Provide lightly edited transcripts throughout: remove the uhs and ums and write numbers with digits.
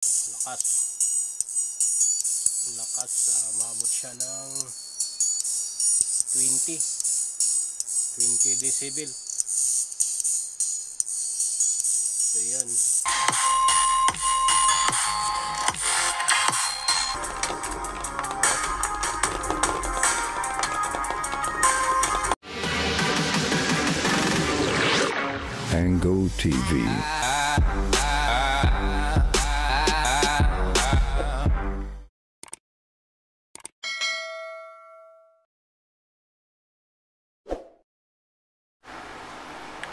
Lakas. Lakas. Umabot siya ng 20 decibel. So yan. Angle TV.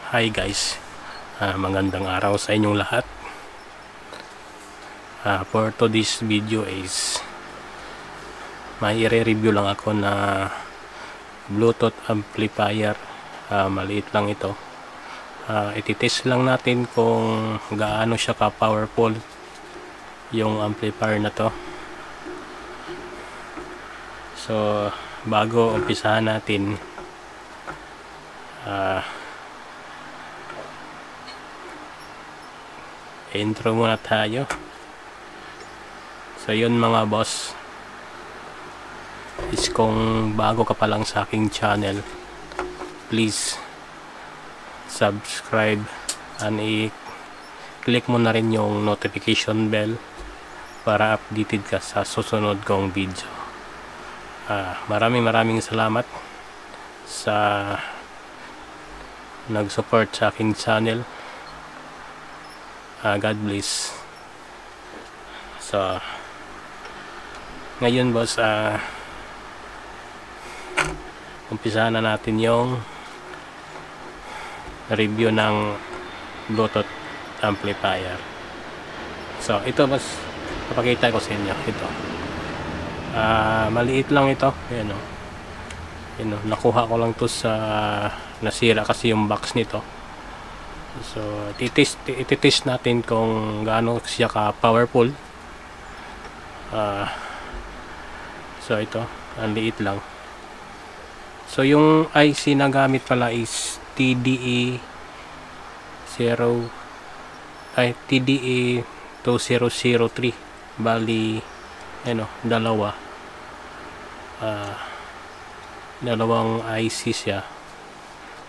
Hi guys, magandang araw sa inyong lahat. For today's video is may i-review lang ako na Bluetooth amplifier. Maliit lang ito. Ititest lang natin kung gaano siya ka-powerful yung amplifier na to. So bago umpisahan natin, intro muna tayo. So yun mga boss, is kung bago ka pa lang sa aking channel, please subscribe and i-click mo na rin yung notification bell para updated ka sa susunod kong video. Maraming salamat sa nag-support sa aking channel. God bless. So ngayon boss, umpisahan na natin yung review ng Bluetooth amplifier. So ito boss, papakita ko sa inyo ito. Maliit lang ito. Ayan o. Nakuha ko lang to sa nasira kasi yung box nito. So ititest natin kung gaano siya ka powerful. So ito, ang liit lang. So yung IC na gamit pala is TDE 2003. Bali dalawang IC siya.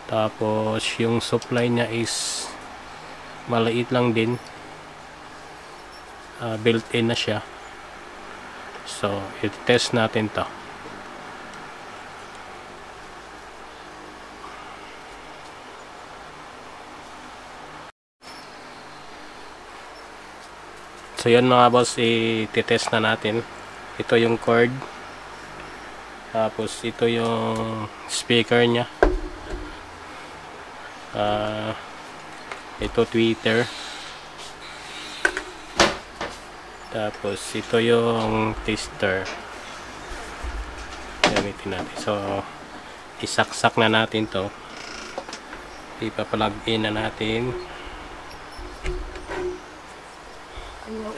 Tapos yung supply niya is maliit lang din, built-in na siya. So i-test natin to. So yun mga boss, i-test na natin. Ito yung cord, tapos ito yung speaker nya, ito tweeter, tapos ito yung tester. Gamitin natin. So isaksak na natin to, ipa-plug in na natin.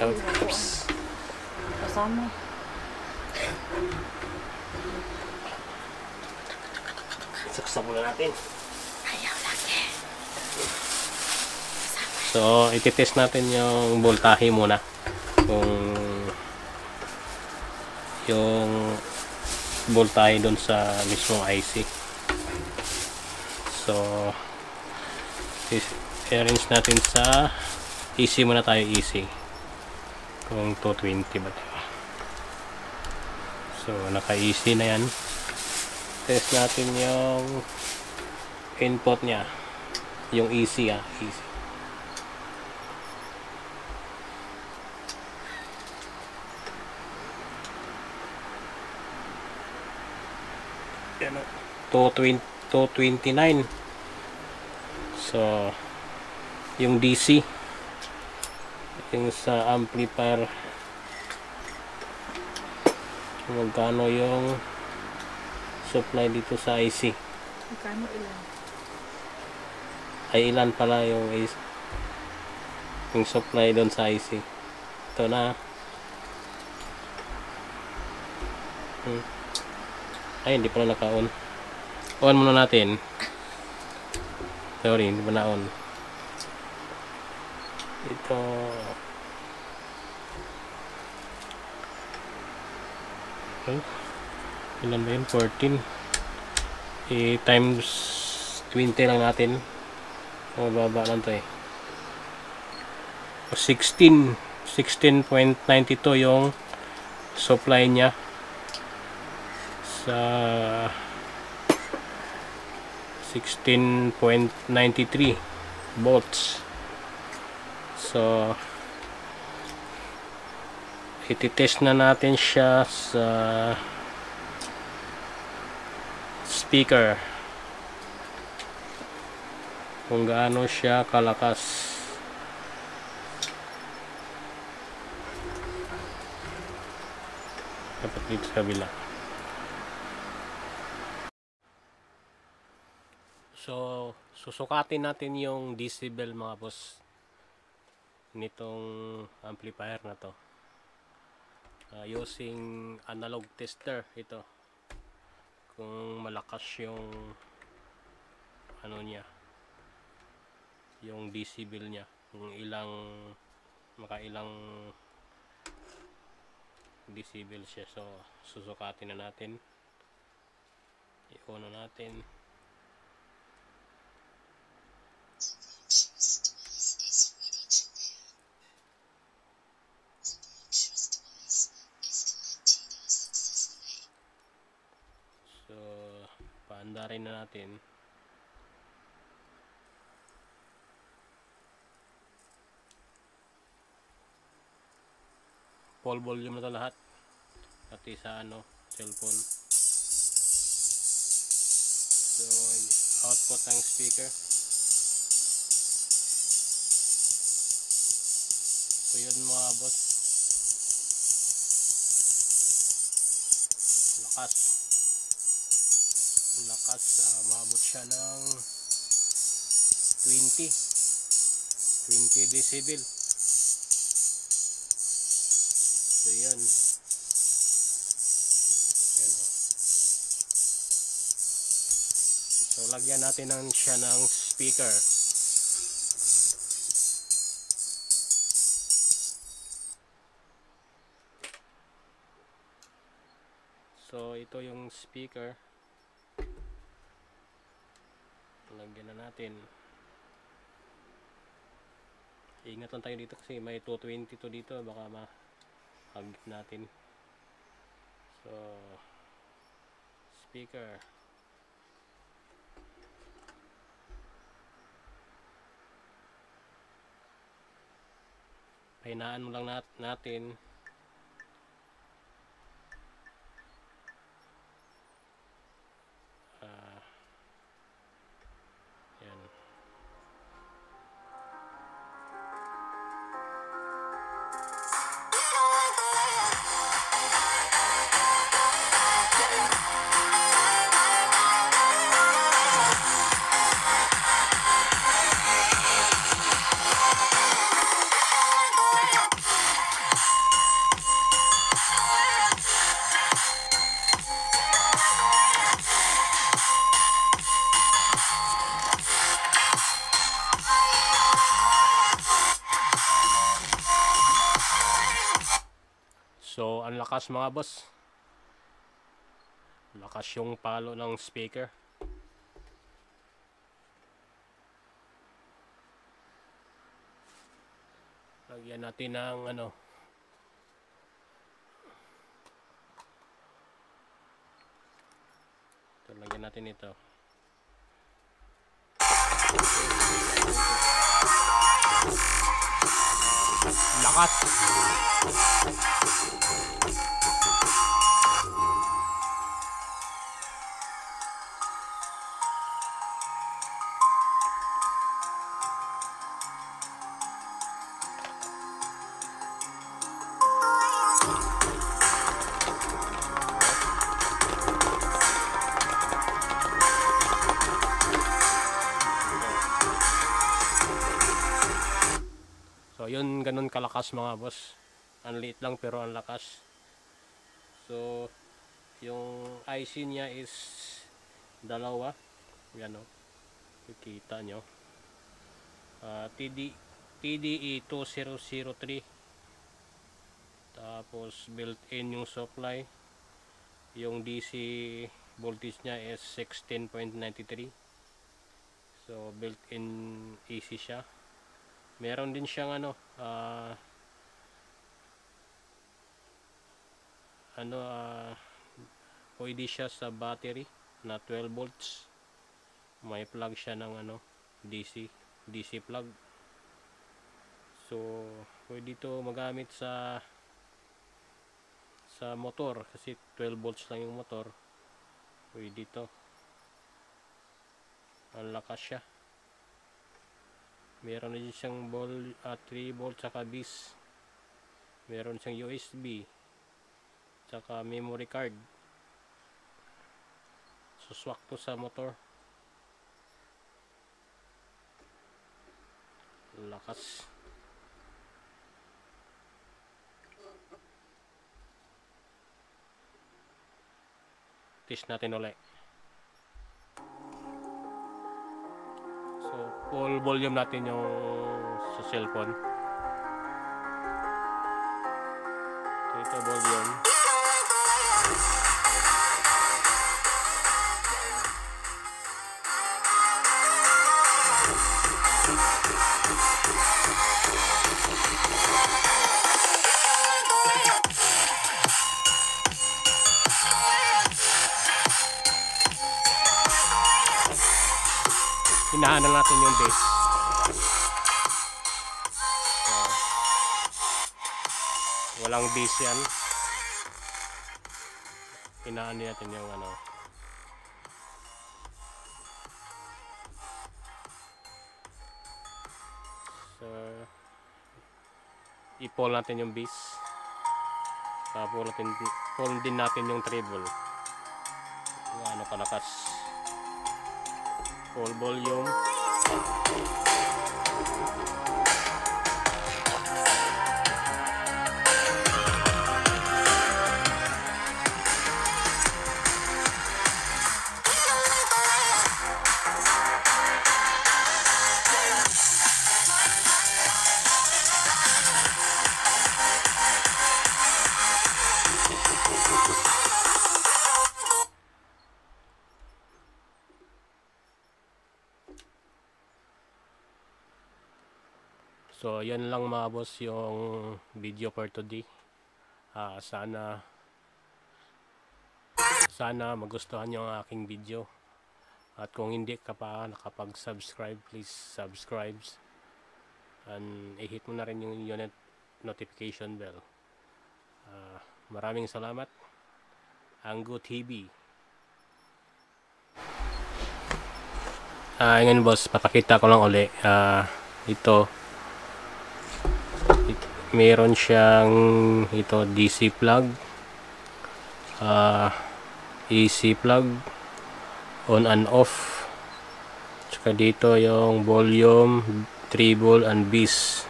Oops. Kasama. Saksak muna natin. Ayaw lagi. So ititest natin yung voltahe muna, kung yung voltahe doon sa mismong IC. So i-arrange natin sa AC muna tayo. AC kung 220 ba diba? So naka-AC na yan. Test natin yung input nya, yung AC AC. Yan, 229. So yung DC, yung sa amplifier, magkano yung supply dito sa IC? Magkano ilan? Ay ilan pala yung supply doon sa IC. Ito na. Ay hindi pala naka-on. On muna natin. Sorry, hindi pa na-on. Ito Okay. Ilan ba yun? 14. Times 20 lang natin. Mababa lang to eh. 16.92 yung supply niya sa 16.93 volts. So ititest na natin siya sa speaker kung gaano siya kalakas. Dapat dito sa kabila. So susukatin natin yung decibel mga boss nitong amplifier na to using analog tester. Ito kung malakas yung ano niya, yung decibel niya, kung makailang decibel siya. So susukatin na natin, i-on na natin. So paandarin na natin. Full volume na ito lahat, pati sa cellphone. So output ng speaker. So yun mga boss, lakas, maabot siya ng 20 decibel. So yun, so lagyan natin siya ng speaker. So ito yung speaker, lagyan na natin. Ingat lang tayo dito kasi may 220 to dito, baka mahagip natin. So speaker, pahinaan mo lang natin. Yan. So ang lakas mga boss, lakas yung palo ng speaker. Lagyan natin ng ito, lagyan natin ito. Lakas. So yun, ganun kalakas mga boss. Ang liit lang pero ang lakas. So yung IC niya is dalawa. Yan o, kikita nyo. TDE 2003. Tapos built in yung supply. Yung DC voltage niya is 16.93. So built-in AC siya. Meron din siyang pwede siya sa battery na 12 volts. May plug siya ng DC plug. So pwede ito magamit sa motor kasi 12 volts lang yung motor. Pwede ito. Ang lakas siya. Meron din siyang 3 volts saka bis. Meron siyang USB saka memory card. So swak to sa motor. Lakas. Test natin ulit. So full volume natin yung sa cellphone. So ito volume. Hinahanan natin yung bass. So, walang bass yan. Hinahanan natin yung So, i-pull natin yung bass. Pull din natin yung treble. Ano kalakas. Full volume. So yan lang mga boss yung video for today. Sana magustuhan nyo ang aking video. At kung hindi ka pa nakapag-subscribe, please subscribe. And i-hit mo na rin yung notification bell. Maraming salamat. Ango TV. Ngayon boss, papakita ko lang uli. Ito meron siyang DC plug, AC plug, on and off, tsaka dito yung volume, treble and bass,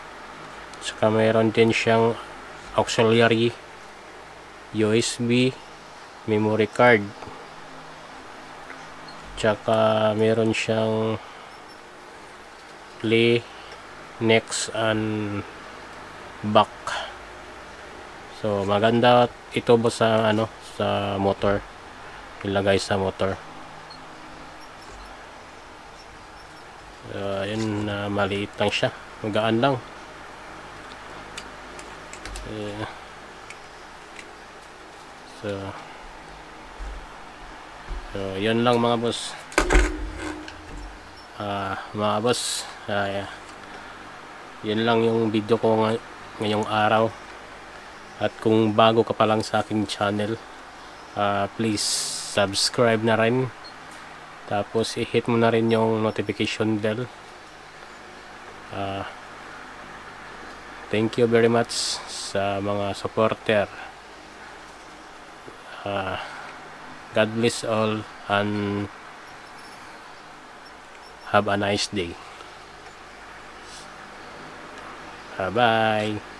tsaka meron din siyang auxiliary, USB, memory card, tsaka meron siyang play, next and back. So maganda ito ba sa sa motor, ilagay sa motor. Yun, maliit lang siya, magaan lang. So yun lang mga boss. Yun lang yung video ko ngayong araw. At kung bago ka pa lang sa aking channel, please subscribe na rin, tapos i-hit mo na rin yung notification bell. Thank you very much sa mga supporter. God bless all and have a nice day. Bye bye.